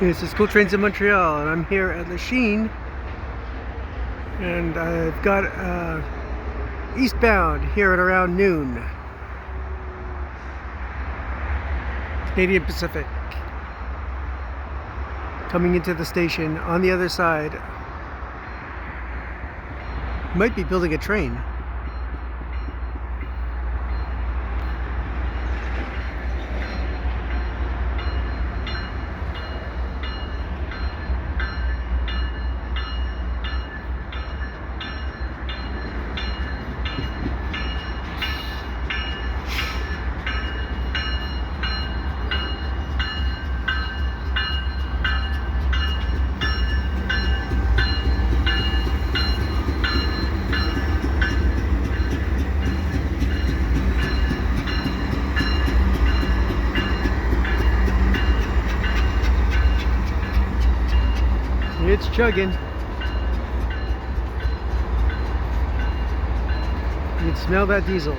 This is Cool Trains in Montreal, and I'm here at Lachine, and I've got eastbound here at around noon. Canadian Pacific coming into the station. On the other side, might be building a train. It's chugging. You can smell that diesel.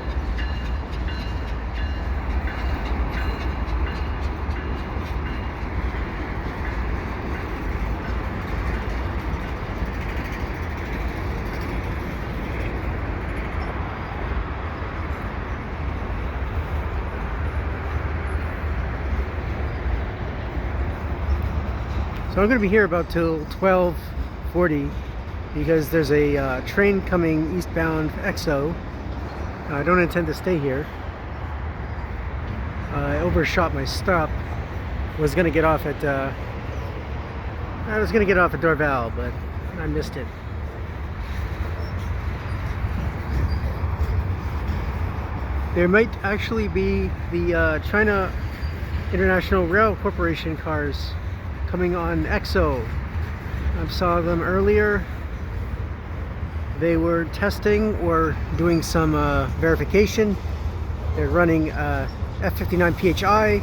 So I'm going to be here about till 12:40 because there's a train coming eastbound EXO. I don't intend to stay here. I overshot my stop. Was going to get off at Dorval, but I missed it. There might actually be the China International Rail Corporation cars coming on EXO. I saw them earlier. They were testing or doing some verification. They're running F59 PHI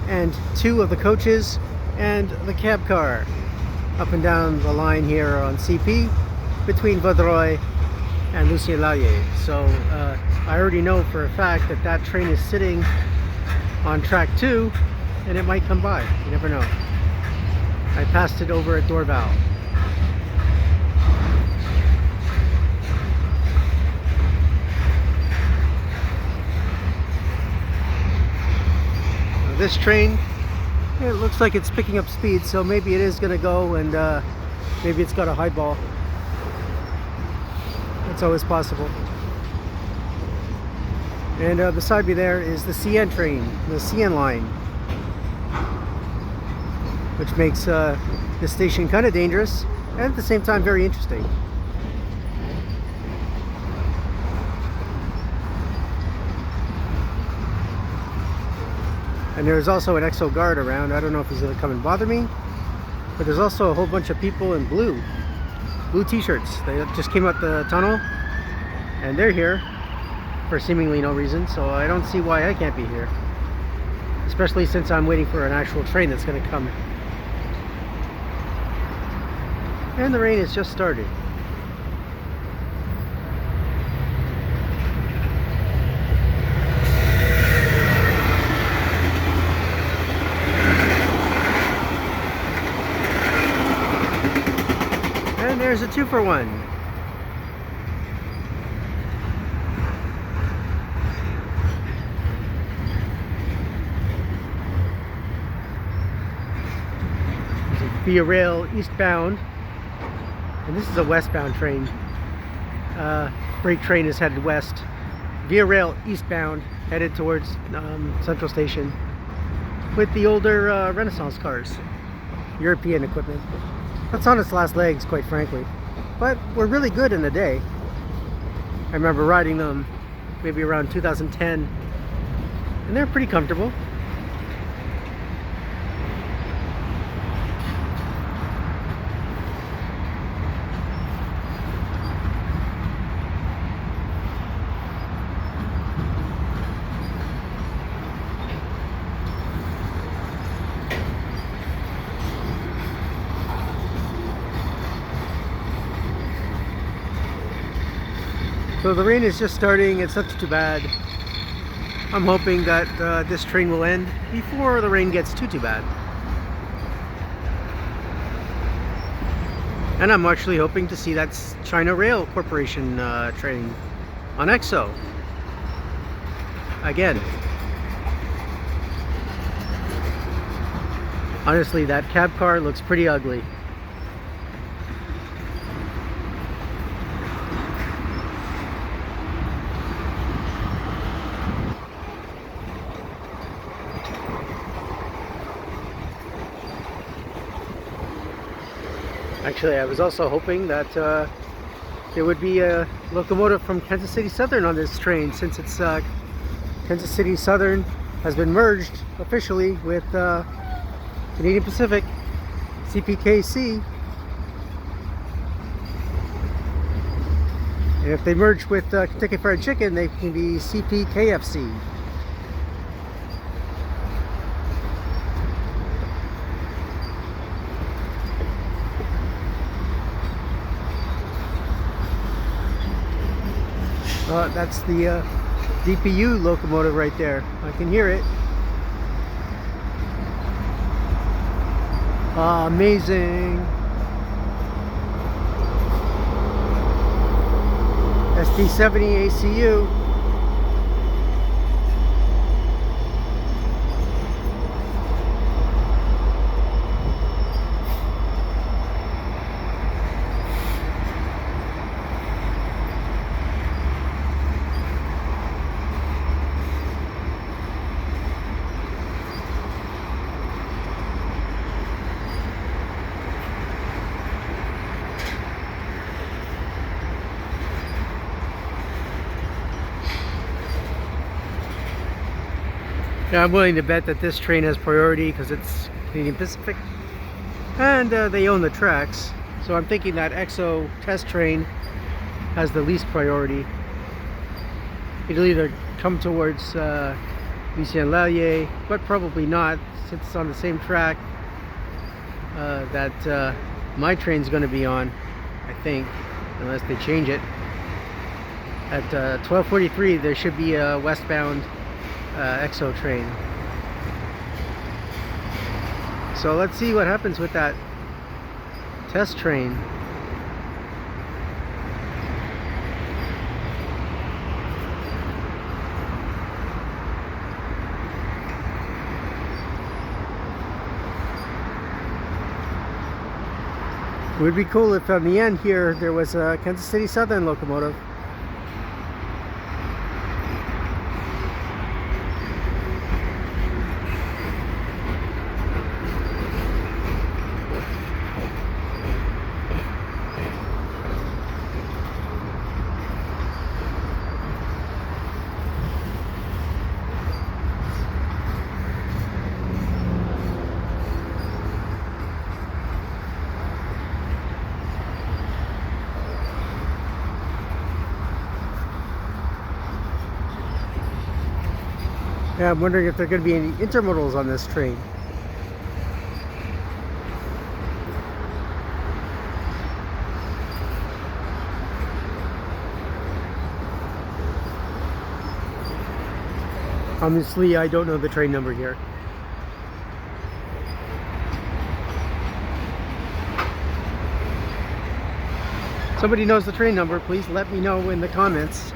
and 2 of the coaches and the cab car up and down the line here on CP between Vaudreuil and Lucien Lallier. So I already know for a fact that that train is sitting on track 2 and it might come by. You never know. I passed it over at Dorval. This train, it looks like it's picking up speed, so maybe it is going to go, and maybe it's got a high ball. That's always possible. And beside me there is the CN train, the CN line, which makes this station kind of dangerous and at the same time very interesting. And there's also an EXO guard around. I don't know if he's going to come and bother me, but there's also a whole bunch of people in blue t-shirts. They just came out the tunnel and they're here for seemingly no reason, so I don't see why I can't be here, especially since I'm waiting for an actual train that's going to come. And the rain has just started. And there's a 2-for-1. There's a Via Rail eastbound. And this is a westbound train. Freight train is headed west. Via Rail eastbound, headed towards Central Station with the older Renaissance cars, European equipment. That's on its last legs, quite frankly. But we're really good in the day. I remember riding them maybe around 2010, and they're pretty comfortable. So the rain is just starting. It's not too bad. I'm hoping that this train will end before the rain gets too bad. And I'm actually hoping to see that China Rail Corporation train on EXO again. Honestly, that cab car looks pretty ugly. Actually, I was also hoping that there would be a locomotive from Kansas City Southern on this train, since it's Kansas City Southern has been merged officially with Canadian Pacific CPKC. And if they merge with Kentucky Fried Chicken, they can be CPKFC. That's the DPU locomotive right there. I can hear it. Amazing. SD70 ACU. Yeah, I'm willing to bet that this train has priority because it's Canadian Pacific and they own the tracks. So I'm thinking that EXO test train has the least priority. It'll either come towards Lucien-Lallier, but probably not, since it's on the same track that my train's going to be on, I think, unless they change it. At 12:43 there should be a westbound EXO train. So let's see what happens with that test train. It would be cool if on the end here there was a Kansas City Southern locomotive. Yeah, I'm wondering if there are going to be any intermodals on this train. Honestly, I don't know the train number here. Somebody knows the train number, please let me know in the comments.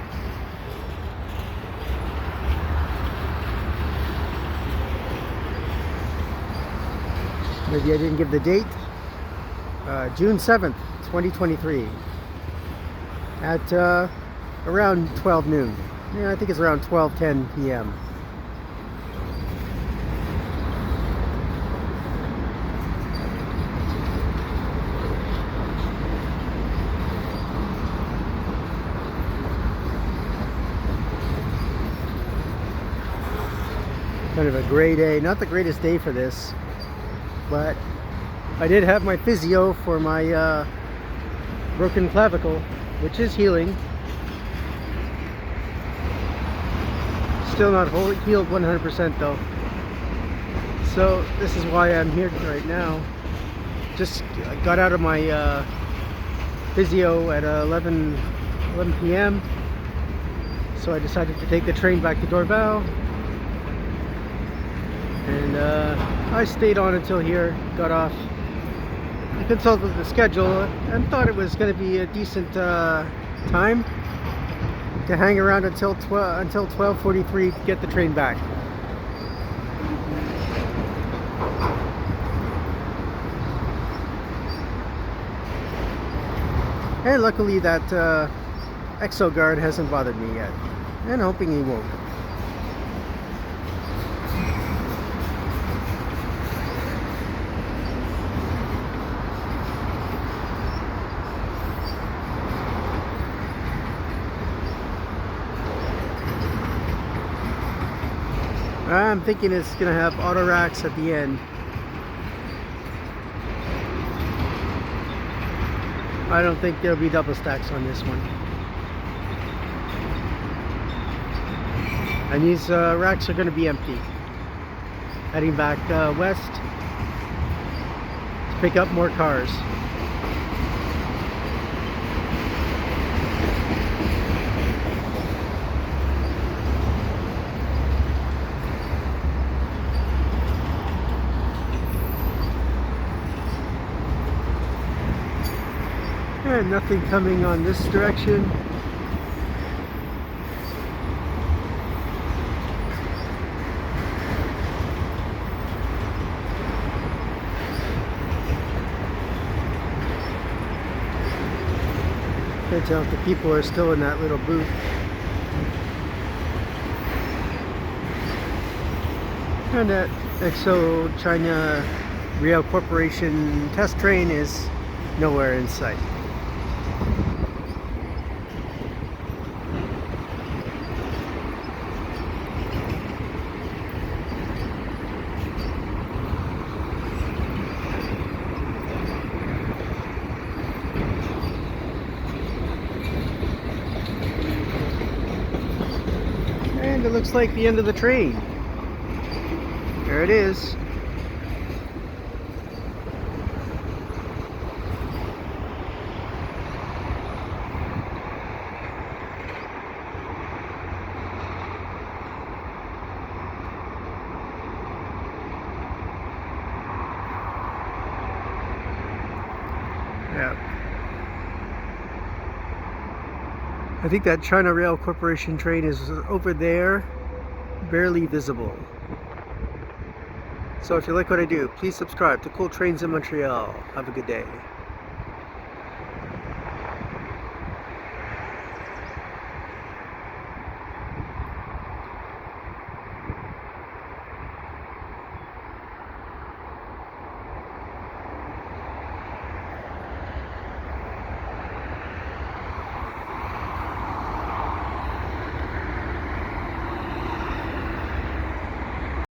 Maybe I didn't give the date. June 7th, 2023 at around 12 noon. Yeah, I think it's around 12:10 p.m. Kind of a gray day, not the greatest day for this. But I did have my physio for my broken clavicle, which is healing. Still not healed 100% though. So this is why I'm here right now. Just got out of my physio at 11 p.m. So I decided to take the train back to Dorval. And I stayed on until here, got off I consulted the schedule and thought it was going to be a decent time to hang around until 12:43 to get the train back. And luckily that EXO guard hasn't bothered me yet, and hoping he won't. I'm thinking it's gonna have auto racks at the end. I don't think there'll be double stacks on this one. And these racks are gonna be empty. Heading back west to pick up more cars. And nothing coming on this direction. Can't tell if the people are still in that little booth. And that EXO China Rail Corporation test train is nowhere in sight. And it looks like the end of the train. There it is. Yeah. I think that China Rail Corporation train is over there, barely visible. So if you like what I do, please subscribe to Cool Trains in Montreal. Have a good day.